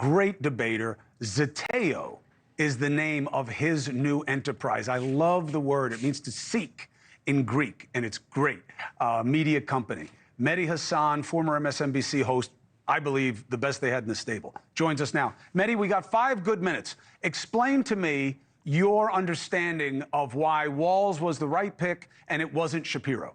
great debater. Zeteo is the name of his new enterprise. I love the word. It means to seek in Greek, and it's great. Media company. Mehdi Hasan, former MSNBC host, I believe the best they had in the stable, joins us now. Mehdi, we got 5 good minutes. Explain to me your understanding of why Walz was the right pick and it wasn't Shapiro.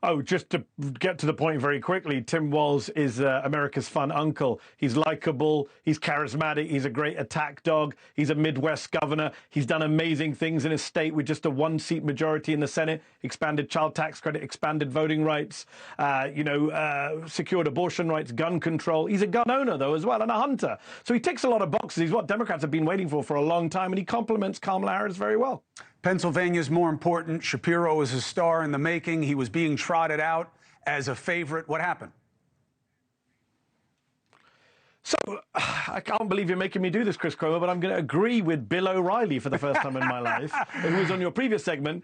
Oh, just to get to the point very quickly, Tim Walz is America's fun uncle. He's likable, he's charismatic, he's a great attack dog, he's a Midwest governor. He's done amazing things in his state with just a 1-seat majority in the Senate, expanded child tax credit, expanded voting rights, secured abortion rights, gun control. He's a gun owner, though, as well, and a hunter. So he ticks a lot of boxes. He's what Democrats have been waiting for a long time, and he complements Kamala Harris very well. Pennsylvania's more important. Shapiro is a star in the making. He was being trotted out as a favorite. What happened? So, I can't believe you're making me do this, Chris Cuomo, but I'm going to agree with Bill O'Reilly for the first time in my life, who was on your previous segment.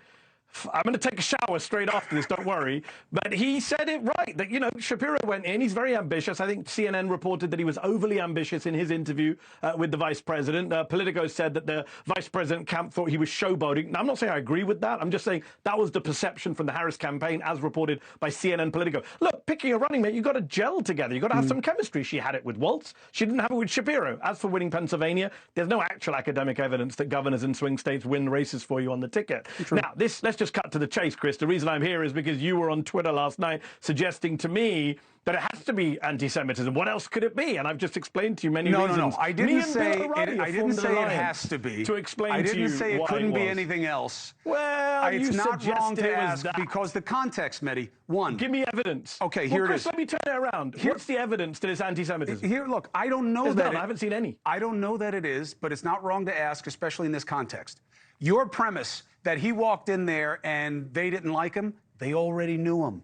I'm going to take a shower straight after this, don't worry. But he said it right, that, you know, Shapiro went in. He's very ambitious. I think CNN reported that he was overly ambitious in his interview with the vice president. Politico said that the vice president camp thought he was showboating. Now, I'm not saying I agree with that. I'm just saying that was the perception from the Harris campaign, as reported by CNN Politico. Look, picking a running mate, you've got to gel together. You've got to have some chemistry. She had it with Walz. She didn't have it with Shapiro. As for winning Pennsylvania, there's no actual academic evidence that governors in swing states win races for you on the ticket. True. Now, let's just cut to the chase, Chris. The reason I'm here is because you were on Twitter last night suggesting to me that it has to be anti-Semitism. What else could it be? And I've just explained to you many reasons. No. I didn't say it has to be. To explain I to you didn't say it why couldn't it be was. anything else. Well, it's not wrong to ask that. because the context, Mehdi. One. Give me evidence. Okay, here Chris, it is. Let me turn it around. What's the evidence that it's anti-Semitism? Here, look, I don't know There's that. none. I haven't seen any. I don't know that it is, but it's not wrong to ask, especially in this context. Your premise that he walked in there and they didn't like him, they already knew him.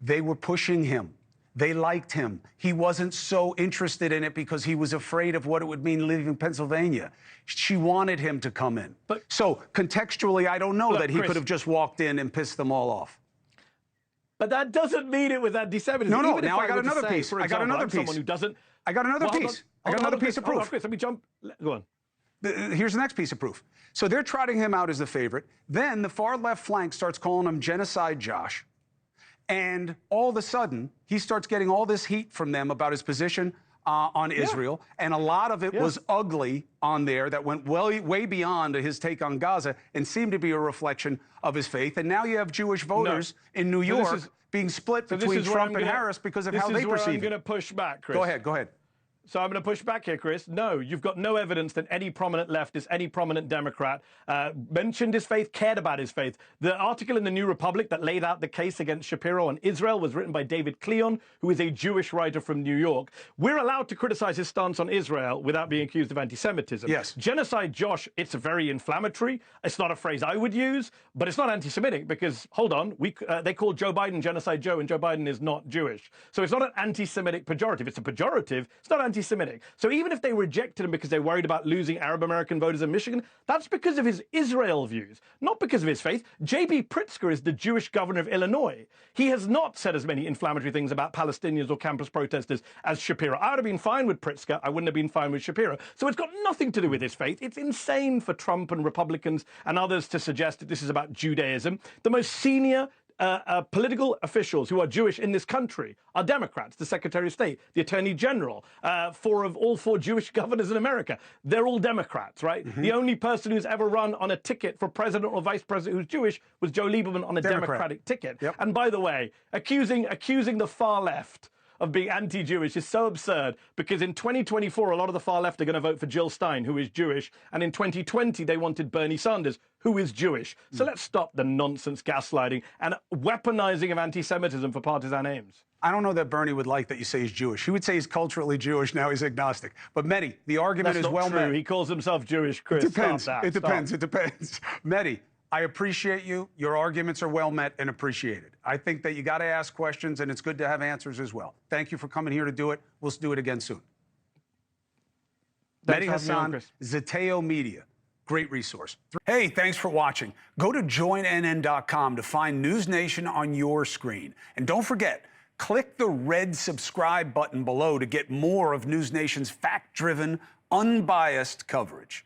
They were pushing him. They liked him. He wasn't so interested in it because he was afraid of what it would mean leaving Pennsylvania. She wanted him to come in. So contextually, I don't know that he could have just walked in and pissed them all off. But that doesn't mean it was anti-Semitism. No, now I got another piece. I got another piece. Someone who doesn't. I got another piece. I got another piece of proof. Chris, let me jump. Go on. Here's the next piece of proof. So they're trotting him out as the favorite. Then the far left flank starts calling him Genocide Josh. And all of a sudden, he starts getting all this heat from them about his position on Israel. And a lot of it was ugly on there that went way beyond his take on Gaza and seemed to be a reflection of his faith. And now you have Jewish voters in New York being split between Trump and Harris because of how they perceive it. This is where I'm going to push back, Chris. Go ahead. So I'm going to push back here, Chris. No, you've got no evidence that any prominent leftist, any prominent Democrat mentioned his faith, cared about his faith. The article in the New Republic that laid out the case against Shapiro on Israel was written by David Cleon, who is a Jewish writer from New York. We're allowed to criticize his stance on Israel without being accused of anti-Semitism. Yes. Genocide Josh, it's very inflammatory. It's not a phrase I would use, but it's not anti-Semitic because, hold on, they call Joe Biden Genocide Joe, and Joe Biden is not Jewish. So it's not an anti-Semitic pejorative. It's a pejorative. It's not anti-Semitic. So even if they rejected him because they're worried about losing Arab American voters in Michigan, that's because of his Israel views, not because of his faith. J.B. Pritzker is the Jewish governor of Illinois. He has not said as many inflammatory things about Palestinians or campus protesters as Shapiro. I would have been fine with Pritzker. I wouldn't have been fine with Shapiro. So it's got nothing to do with his faith. It's insane for Trump and Republicans and others to suggest that this is about Judaism. The most senior political officials who are Jewish in this country are Democrats, the Secretary of State, the Attorney General, all four Jewish governors in America. They're all Democrats, right? The only person who's ever run on a ticket for president or vice president who's Jewish was Joe Lieberman on a Democratic ticket. And by the way, accusing the far left of being anti-Jewish is so absurd because in 2024, a lot of the far left are going to vote for Jill Stein, who is Jewish. And in 2020, they wanted Bernie Sanders, who is Jewish. So let's stop the nonsense gaslighting and weaponizing of anti-Semitism for partisan aims. I don't know that Bernie would like that you say he's Jewish. He would say he's culturally Jewish. Now he's agnostic. But Mehdi, the argument is well met. He calls himself Jewish, Chris. It depends. It depends. Mehdi, I appreciate you. Your arguments are well met and appreciated. I think that you got to ask questions, and it's good to have answers as well. Thank you for coming here to do it. We'll do it again soon. Mehdi Hasan, Zeteo Media. Great resource. Hey, thanks for watching. Go to joinnn.com to find NewsNation on your screen. And don't forget, Click the red subscribe button below to get more of NewsNation's fact-driven, unbiased coverage.